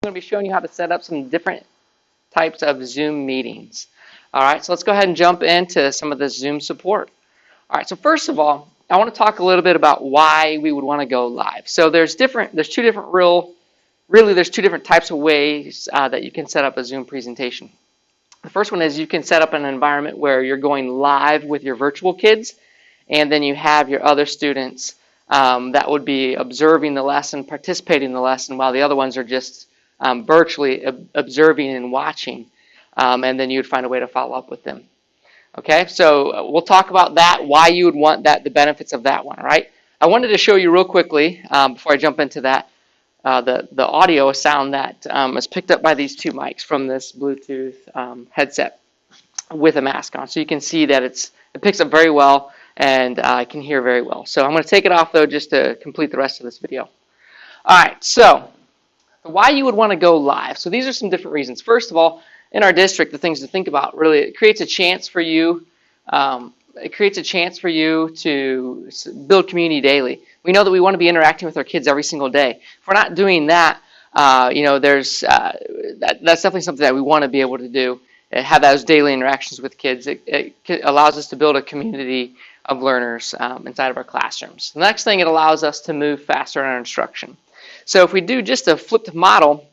I'm going to be showing you how to set up some different types of Zoom meetings. All right, so let's go ahead and jump into some of the Zoom support. All right, so first of all, I want to talk a little bit about why we would want to go live. So there's two different there's two different types of ways that you can set up a Zoom presentation. The first one is you can set up an environment where you're going live with your virtual kids, and then you have your other students that would be observing the lesson, participating in the lesson, while the other ones are just virtually observing and watching, and then you would find a way to follow up with them. Okay, so we'll talk about that, why you would want that, the benefits of that one, all right? I wanted to show you real quickly, before I jump into that, the audio sound that is picked up by these two mics from this Bluetooth headset with a mask on. So you can see that it picks up very well, and I can hear very well. So I'm going to take it off, though, just to complete the rest of this video. All right, so why you would want to go live. So these are some different reasons. First of all, in our district, the things to think about, really, it creates a chance for you to build community daily. We know that we want to be interacting with our kids every single day. If we're not doing that, that's definitely something that we want to be able to do, have those daily interactions with kids. It allows us to build a community of learners inside of our classrooms. The next thing, it allows us to move faster in our instruction. So if we do just a flipped model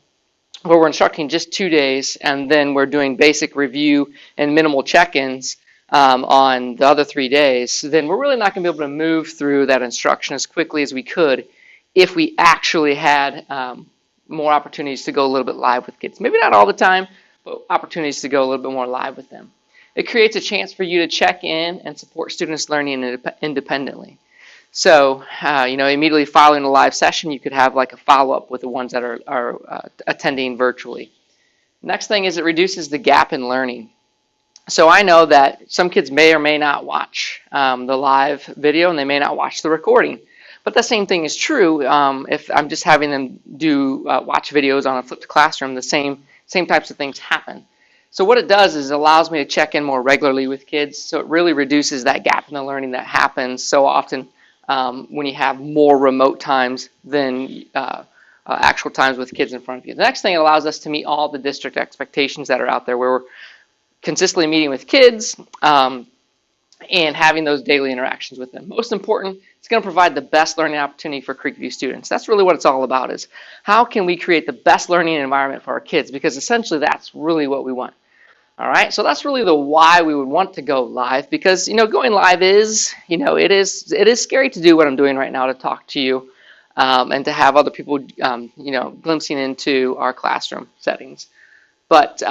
where we're instructing just 2 days and then we're doing basic review and minimal check-ins on the other 3 days, then we're really not going to be able to move through that instruction as quickly as we could if we actually had more opportunities to go a little bit live with kids. Maybe not all the time, but opportunities to go a little bit more live with them. It creates a chance for you to check in and support students learning independently. So, immediately following a live session, you could have like a follow-up with the ones that are attending virtually. Next thing is it reduces the gap in learning. So I know that some kids may or may not watch the live video, and they may not watch the recording. But the same thing is true if I'm just having them do watch videos on a flipped classroom. The same types of things happen. So what it does is it allows me to check in more regularly with kids. So it really reduces that gap in the learning that happens so often when you have more remote times than actual times with kids in front of you. The next thing, it allows us to meet all the district expectations that are out there, where we're consistently meeting with kids and having those daily interactions with them. Most important, it's going to provide the best learning opportunity for Creekview students. That's really what it's all about, is how can we create the best learning environment for our kids, because essentially that's really what we want. All right, so that's really the why we would want to go live, because going live is, it is scary to do what I'm doing right now, to talk to you and to have other people, glimpsing into our classroom settings. But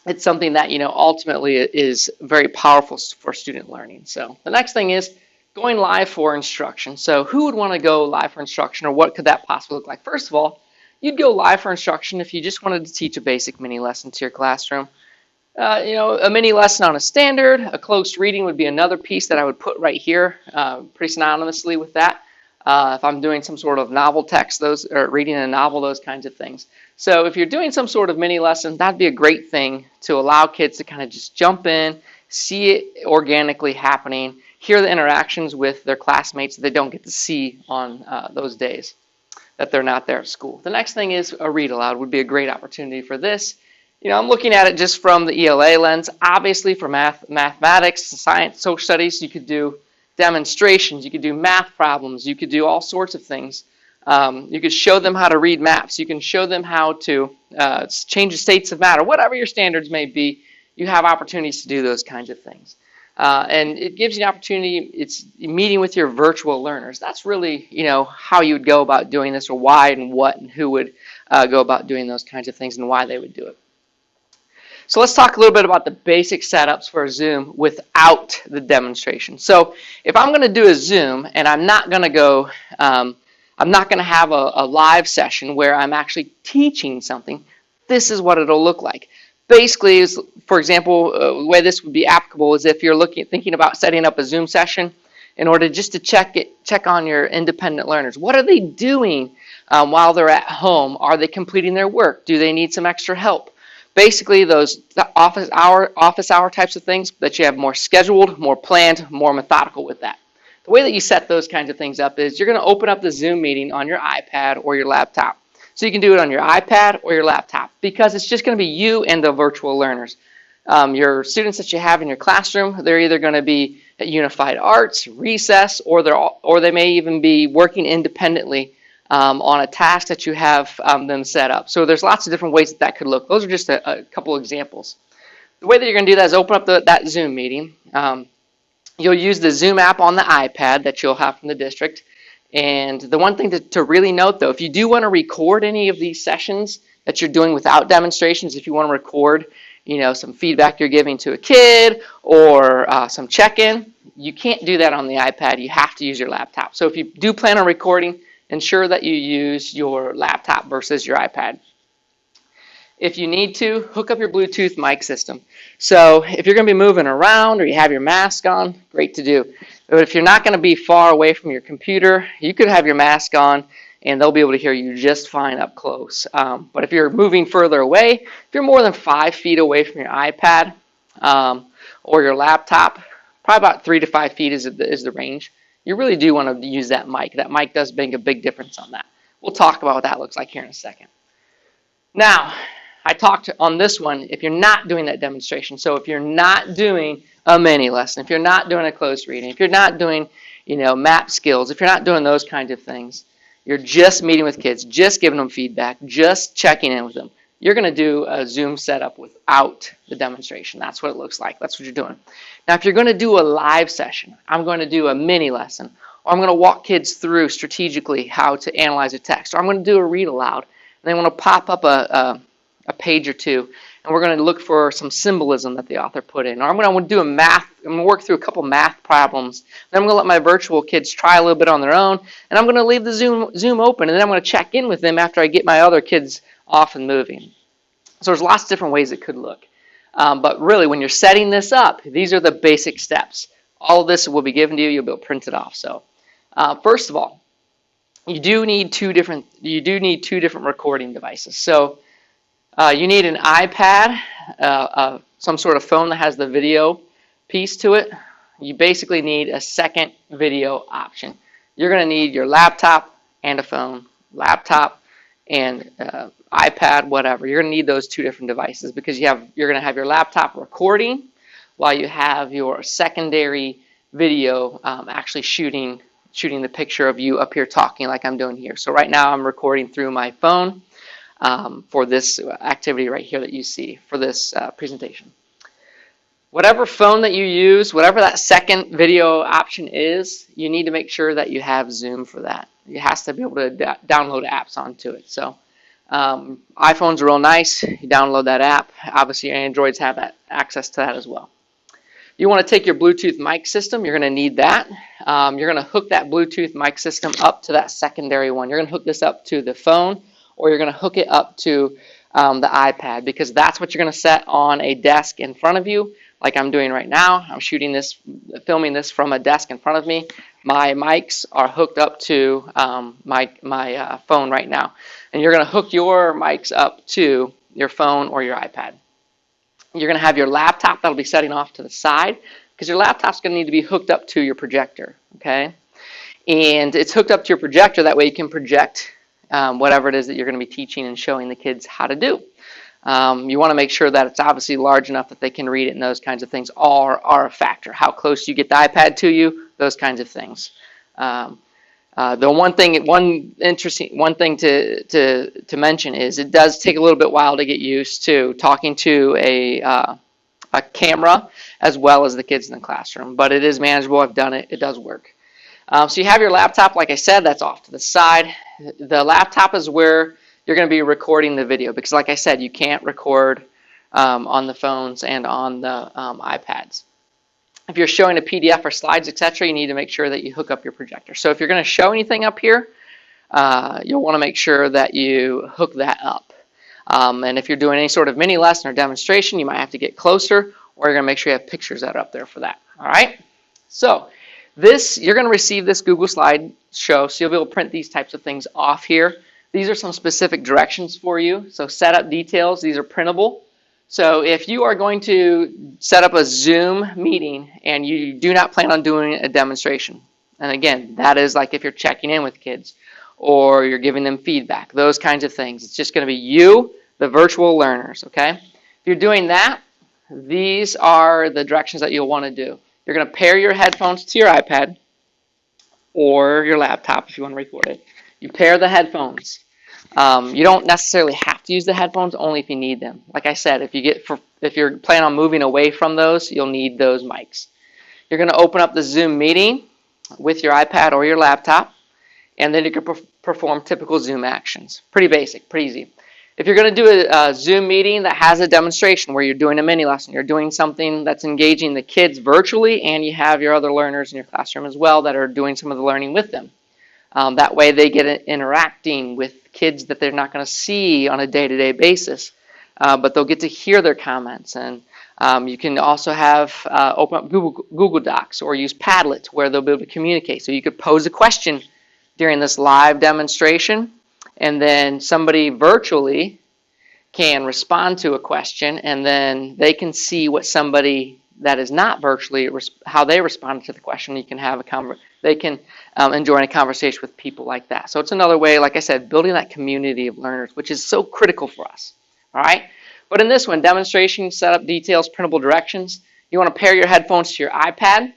it's something that ultimately is very powerful for student learning. So the next thing is going live for instruction. So who would want to go live for instruction, or what could that possibly look like? First of all, you'd go live for instruction if you just wanted to teach a basic mini lesson to your classroom. A mini lesson on a standard, a close reading would be another piece that I would put right here, pretty synonymously with that. If I'm doing some sort of novel text, or reading a novel, those kinds of things. So if you're doing some sort of mini lesson, that'd be a great thing to allow kids to kind of just jump in, see it organically happening, hear the interactions with their classmates that they don't get to see on those days that they're not there at school. The next thing is a read aloud would be a great opportunity for this. I'm looking at it just from the ELA lens. Obviously, for mathematics, science, social studies, you could do demonstrations, you could do math problems, you could do all sorts of things. You could show them how to read maps, you can show them how to change the states of matter. Whatever your standards may be, you have opportunities to do those kinds of things. And it gives you an opportunity, it's meeting with your virtual learners. That's really, how you would go about doing this, or why and what and who would go about doing those kinds of things and why they would do it. So let's talk a little bit about the basic setups for a Zoom without the demonstration. So if I'm going to do a Zoom and I'm not going to have a live session where I'm actually teaching something, this is what it'll look like. Basically, for example, the way this would be applicable is if you're thinking about setting up a Zoom session in order just to check on your independent learners. What are they doing while they're at home? Are they completing their work? Do they need some extra help? Basically, those office hour types of things that you have more scheduled, more planned, more methodical with that. The way that you set those kinds of things up is you're going to open up the Zoom meeting on your iPad or your laptop. So you can do it on your iPad or your laptop because it's just going to be you and the virtual learners. Your students that you have in your classroom, they're either going to be at Unified Arts, Recess, or they may even be working independently on a task that you have them set up. So there's lots of different ways that could look. Those are just a couple examples. The way that you're going to do that is open up that Zoom meeting. You'll use the Zoom app on the iPad that you'll have from the district. And the one thing to really note, though, if you do want to record any of these sessions that you're doing without demonstrations, if you want to record, some feedback you're giving to a kid or some check-in, you can't do that on the iPad. You have to use your laptop. So if you do plan on recording, ensure that you use your laptop versus your iPad. If you need to, hook up your Bluetooth mic system. So if you're going to be moving around or you have your mask on, great to do. But if you're not going to be far away from your computer, you could have your mask on and they'll be able to hear you just fine up close. But if you're moving further away, if you're more than 5 feet away from your iPad or your laptop, probably about 3 to 5 feet is the range, you really do want to use that mic. That mic does make a big difference on that. We'll talk about what that looks like here in a second. Now, I talked on this one if you're not doing that demonstration. So if you're not doing a mini lesson, if you're not doing a close reading, if you're not doing, map skills, if you're not doing those kinds of things, you're just meeting with kids, just giving them feedback, just checking in with them. You're going to do a Zoom setup without the demonstration. That's what it looks like. That's what you're doing. Now, if you're going to do a live session, I'm going to do a mini lesson, or I'm going to walk kids through strategically how to analyze a text, or I'm going to do a read aloud, and then I'm going to pop up a page or two, and we're going to look for some symbolism that the author put in. Or I'm going to do I'm going to work through a couple math problems. Then I'm going to let my virtual kids try a little bit on their own, and I'm going to leave the Zoom open, and then I'm going to check in with them after I get my other kids off and moving. So there's lots of different ways it could look. But really, when you're setting this up, these are the basic steps. All of this will be given to you. You'll be able to print it off. So first of all, you do need two different recording devices. So you need an iPad, some sort of phone that has the video piece to it. You basically need a second video option. You're going to need your laptop and a phone, laptop and iPad, whatever. You're going to need those two different devices because you're going to have your laptop recording while you have your secondary video actually shooting the picture of you up here talking like I'm doing here. So right now I'm recording through my phone. For this activity right here that you see for this presentation. Whatever phone that you use, whatever that second video option is, you need to make sure that you have Zoom for that. You has to be able to download apps onto it. So iPhones are real nice. You download that app. Obviously, your Androids have access to that as well. You want to take your Bluetooth mic system. You're going to need that. You're going to hook that Bluetooth mic system up to that secondary one. You're going to hook this up to the phone, or you're going to hook it up to the iPad, because that's what you're going to set on a desk in front of you, like I'm doing right now. I'm filming this from a desk in front of me. My mics are hooked up to my phone right now. And you're going to hook your mics up to your phone or your iPad. You're going to have your laptop that'll be setting off to the side, because your laptop's going to need to be hooked up to your projector, okay? And it's hooked up to your projector, that way you can project whatever it is that you're going to be teaching and showing the kids how to do. You want to make sure that it's obviously large enough that they can read it, and those kinds of things are a factor. How close you get the iPad to you, those kinds of things. The one thing to mention is it does take a little bit while to get used to talking to a camera as well as the kids in the classroom, but it is manageable. I've done it. It does work. So you have your laptop, like I said, that's off to the side. The laptop is where you're going to be recording the video, because like I said, you can't record on the phones and on the iPads. If you're showing a PDF or slides, etc., you need to make sure that you hook up your projector. So if you're going to show anything up here, you'll want to make sure that you hook that up. And if you're doing any sort of mini lesson or demonstration, you might have to get closer, or you're going to make sure you have pictures that are up there for that. All right? So you're going to receive this Google Slide show, so you'll be able to print these types of things off here. These are some specific directions for you. So setup details, these are printable. So if you are going to set up a Zoom meeting and you do not plan on doing a demonstration, and again, that is like if you're checking in with kids, or you're giving them feedback, those kinds of things. It's just going to be you, the virtual learners, okay? If you're doing that, these are the directions that you'll want to do. You're going to pair your headphones to your iPad or your laptop if you want to record it. You pair the headphones. You don't necessarily have to use the headphones, only if you need them. Like I said, if you're planning on moving away from those, you'll need those mics. You're going to open up the Zoom meeting with your iPad or your laptop, and then you can perform typical Zoom actions. Pretty basic, pretty easy. If you're going to do a Zoom meeting that has a demonstration where you're doing a mini lesson, you're doing something that's engaging the kids virtually, and you have your other learners in your classroom as well that are doing some of the learning with them. That way they get interacting with kids that they're not going to see on a day-to-day basis, but they'll get to hear their comments. And you can also have open up Google Docs or use Padlet where they'll be able to communicate. So you could pose a question during this live demonstration, and then somebody virtually can respond to a question, and then they can see what somebody that is not virtually, how they responded to the question. You can have they can enjoy a conversation with people like that. So it's another way, like I said, building that community of learners, which is so critical for us. All right. But in this one, demonstration, setup, details, printable directions. You want to pair your headphones to your iPad.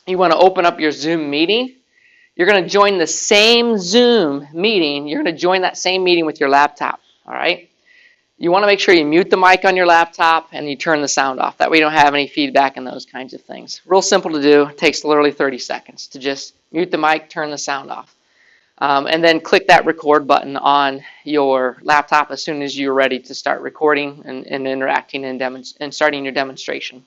You want to open up your Zoom meeting. You're going to join the same Zoom meeting. You're going to join that same meeting with your laptop. All right. You want to make sure you mute the mic on your laptop and you turn the sound off. That way you don't have any feedback and those kinds of things. Real simple to do. It takes literally 30 seconds to just mute the mic, turn the sound off. And then click that record button on your laptop as soon as you're ready to start recording and interacting and starting your demonstration.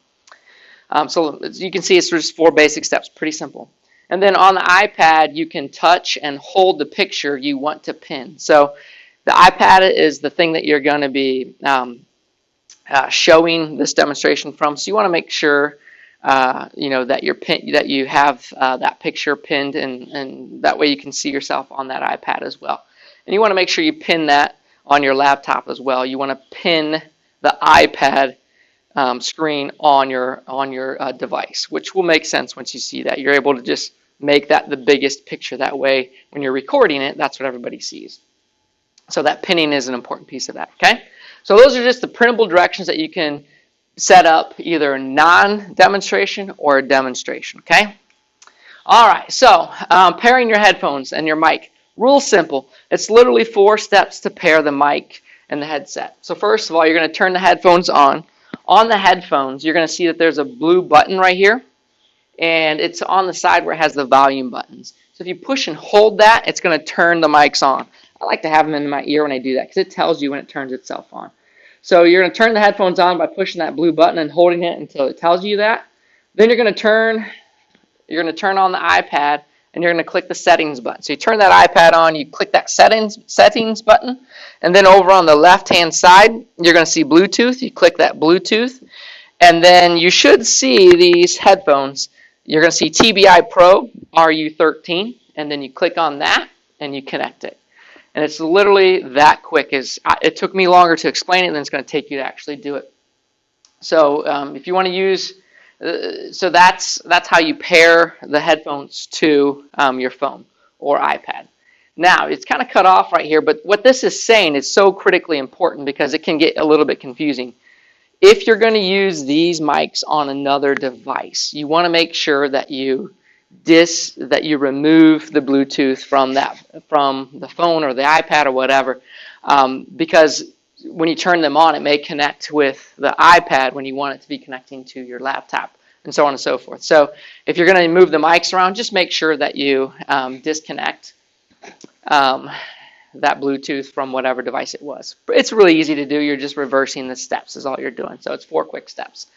So as you can see, it's just 4 basic steps. Pretty simple. And then on the iPad, you can touch and hold the picture you want to pin. So the iPad is the thing that you're going to be showing this demonstration from. So you want to make sure that you have that picture pinned, and that way you can see yourself on that iPad as well. And you want to make sure you pin that on your laptop as well. You want to pin the iPad screen on your device, which will make sense once you see that. You're able to just make that the biggest picture. That way, when you're recording it, that's what everybody sees. So that pinning is an important piece of that, okay? So those are just the printable directions that you can set up, either a non-demonstration or a demonstration, okay? All right, so pairing your headphones and your mic. Real simple. It's literally 4 steps to pair the mic and the headset. So first of all, you're going to turn the headphones on. On the headphones, you're going to see that there's a blue button right here, and it's on the side where it has the volume buttons. So if you push and hold that, it's going to turn the mics on. I like to have them in my ear when I do that because it tells you when it turns itself on. So you're going to turn the headphones on by pushing that blue button and holding it until it tells you that. Then you're going to turn on the iPad and you're going to click the settings button. So you turn that iPad on, you click that settings button, and then over on the left-hand side, you're going to see Bluetooth. You click that Bluetooth, and then you should see these headphones. You're going to see TBI Pro RU13, and then you click on that and you connect it. And it's literally that quick. It took me longer to explain it than it's going to take you to actually do it. So if you want to use, so that's how you pair the headphones to your phone or iPad. Now, it's kind of cut off right here, but what this is saying is so critically important because it can get a little bit confusing. If you're going to use these mics on another device, you want to make sure that you remove the Bluetooth from the phone or the iPad or whatever, because when you turn them on, it may connect with the iPad when you want it to be connecting to your laptop, and so on and so forth. So if you're going to move the mics around, just make sure that you disconnect that Bluetooth from whatever device it was. It's really easy to do. You're just reversing the steps is all you're doing. So it's 4 quick steps.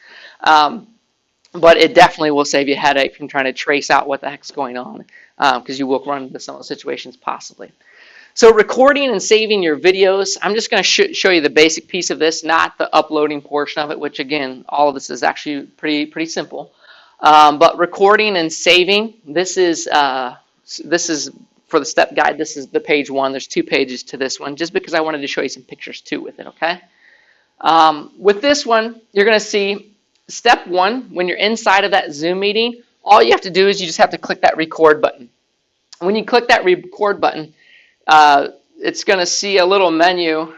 But it definitely will save you a headache from trying to trace out what the heck's going on, because you will run into some of those situations possibly. So recording and saving your videos, I'm just going to show you the basic piece of this, not the uploading portion of it, which again, all of this is actually pretty simple. But recording and saving, this is for the step guide. This is the page 1. There's 2 pages to this one, just because I wanted to show you some pictures too with it, okay? With this one, you're going to see step 1, when you're inside of that Zoom meeting, all you have to do is you just have to click that record button. When you click that record button, it's going to see a little menu,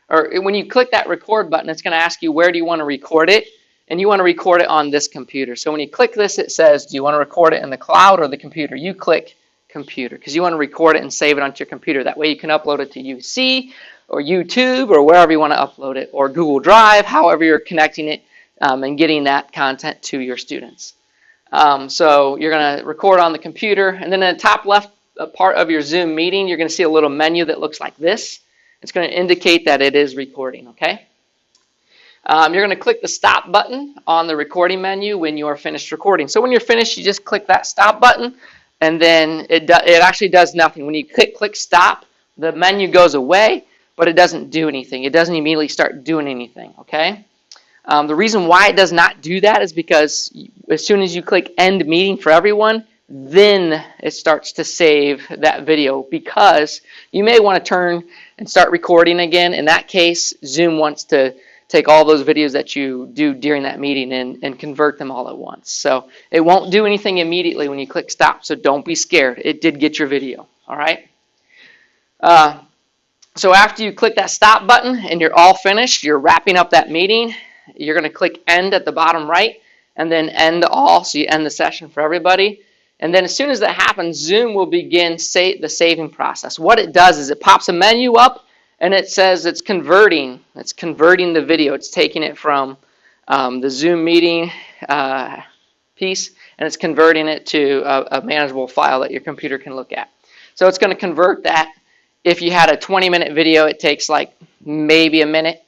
or when you click that record button, it's going to ask you where do you want to record it, and you want to record it on this computer. So when you click this, it says, do you want to record it in the cloud or the computer? You click computer because you want to record it and save it onto your computer. That way you can upload it to UC or YouTube or wherever you want to upload it, or Google Drive, however you're connecting it and getting that content to your students. So you're going to record on the computer, and then in the top left part of your Zoom meeting, you're going to see a little menu that looks like this. It's going to indicate that it is recording, okay? You're going to click the stop button on the recording menu when you are finished recording. So when you're finished, you just click that stop button, and then it actually does nothing. When you click stop, the menu goes away, but it doesn't do anything. It doesn't immediately start doing anything, okay? The reason why it does not do that is because as soon as you click end meeting for everyone, then it starts to save that video, because you may want to turn and start recording again. In that case, Zoom wants to take all those videos that you do during that meeting and convert them all at once. So it won't do anything immediately when you click stop, so don't be scared. It did get your video, all right? So after you click that stop button and you're all finished, you're wrapping up that meeting, you're going to click end at the bottom right and then end all, so you end the session for everybody. And then as soon as that happens, Zoom will begin the saving process. What it does is it pops a menu up and it says it's converting the video. It's taking it from the Zoom meeting piece and it's converting it to a manageable file that your computer can look at. So it's going to convert that. If you had a 20-minute video, it takes like maybe a minute.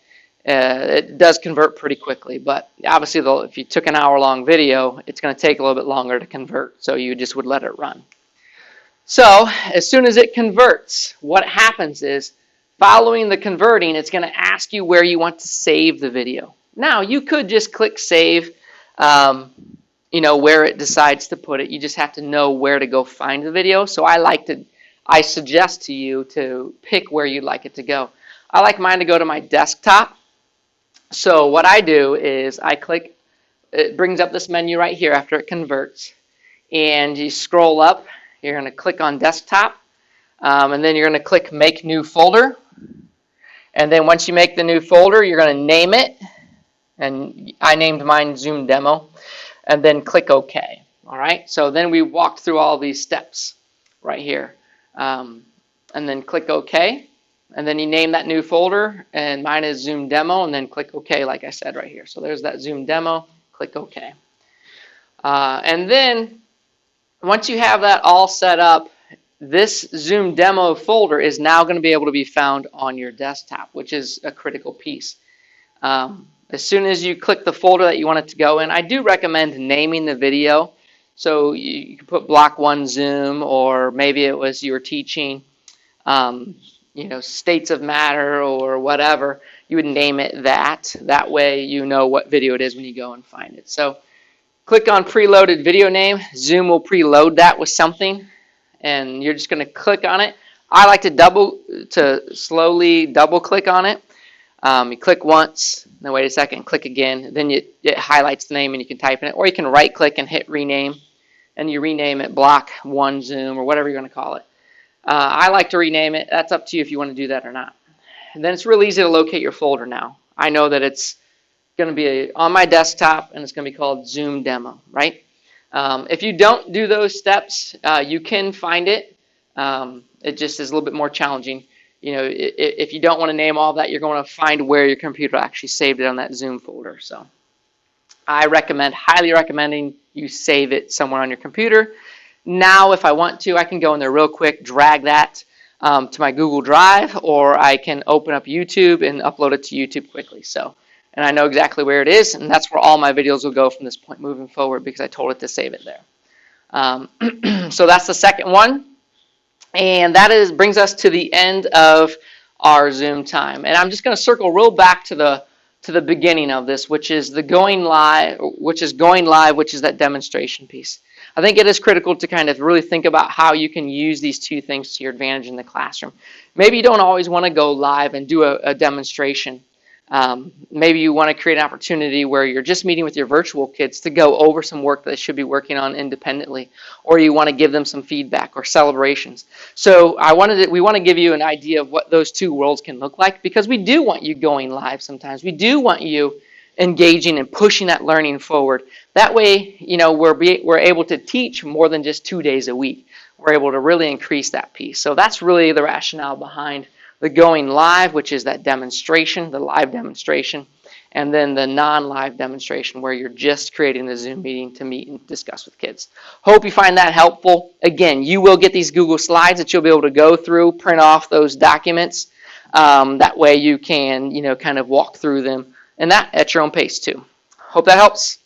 It does convert pretty quickly, but obviously if you took an hour-long video, it's going to take a little bit longer to convert, so you just would let it run. So as soon as it converts, what happens is, following the converting, it's going to ask you where you want to save the video. Now, you could just click save, where it decides to put it. You just have to know where to go find the video. So I suggest to you to pick where you'd like it to go. I like mine to go to my desktop. So what I do is I click, it brings up this menu right here after it converts, and you scroll up, you're going to click on desktop, and then you're going to click make new folder, and then once you make the new folder, you're going to name it, and I named mine Zoom Demo, and then click OK. All right, so then we walked through all these steps right here, and then click OK. And then you name that new folder, and mine is Zoom Demo, and then click OK like I said right here. So there's that Zoom Demo, click OK. And then once you have that all set up, this Zoom Demo folder is now going to be able to be found on your desktop, which is a critical piece. As soon as you click the folder that you want it to go in, I do recommend naming the video. So you can put Block 1 Zoom, or maybe it was you were teaching states of matter or whatever. You would name it that. That way you know what video it is when you go and find it. So click on preloaded video name. Zoom will preload that with something, and you're just going to click on it. I like to slowly double click on it. You click once, then wait a second, click again, then it highlights the name and you can type in it, or you can right click and hit rename, and you rename it Block 1 Zoom or whatever you're going to call it. I like to rename it. That's up to you if you want to do that or not. And then it's really easy to locate your folder now. I know that it's going to be on my desktop, and it's going to be called Zoom Demo, right? If you don't do those steps, you can find it. It just is a little bit more challenging. If you don't want to name all that, you're going to find where your computer actually saved it on that Zoom folder. So I highly recommending you save it somewhere on your computer. Now, if I want to, I can go in there real quick, drag that to my Google Drive, or I can open up YouTube and upload it to YouTube quickly. And I know exactly where it is, and that's where all my videos will go from this point moving forward, because I told it to save it there. So that's the second one, and that brings us to the end of our Zoom time. And I'm just going to circle real back to the beginning of this, which is going live, which is that demonstration piece. I think it is critical to kind of really think about how you can use these two things to your advantage in the classroom. Maybe you don't always want to go live and do a demonstration. Maybe you want to create an opportunity where you're just meeting with your virtual kids to go over some work that they should be working on independently, or you want to give them some feedback or celebrations. So we want to give you an idea of what those two worlds can look like, because we do want you going live sometimes. We do want you engaging and pushing that learning forward. That way, we're able to teach more than just 2 days a week. We're able to really increase that piece. So that's really the rationale behind the going live, which is that demonstration, the live demonstration, and then the non-live demonstration where you're just creating the Zoom meeting to meet and discuss with kids. Hope you find that helpful. Again, you will get these Google Slides that you'll be able to go through, print off those documents. That way you can, kind of walk through them, and that at your own pace too. Hope that helps.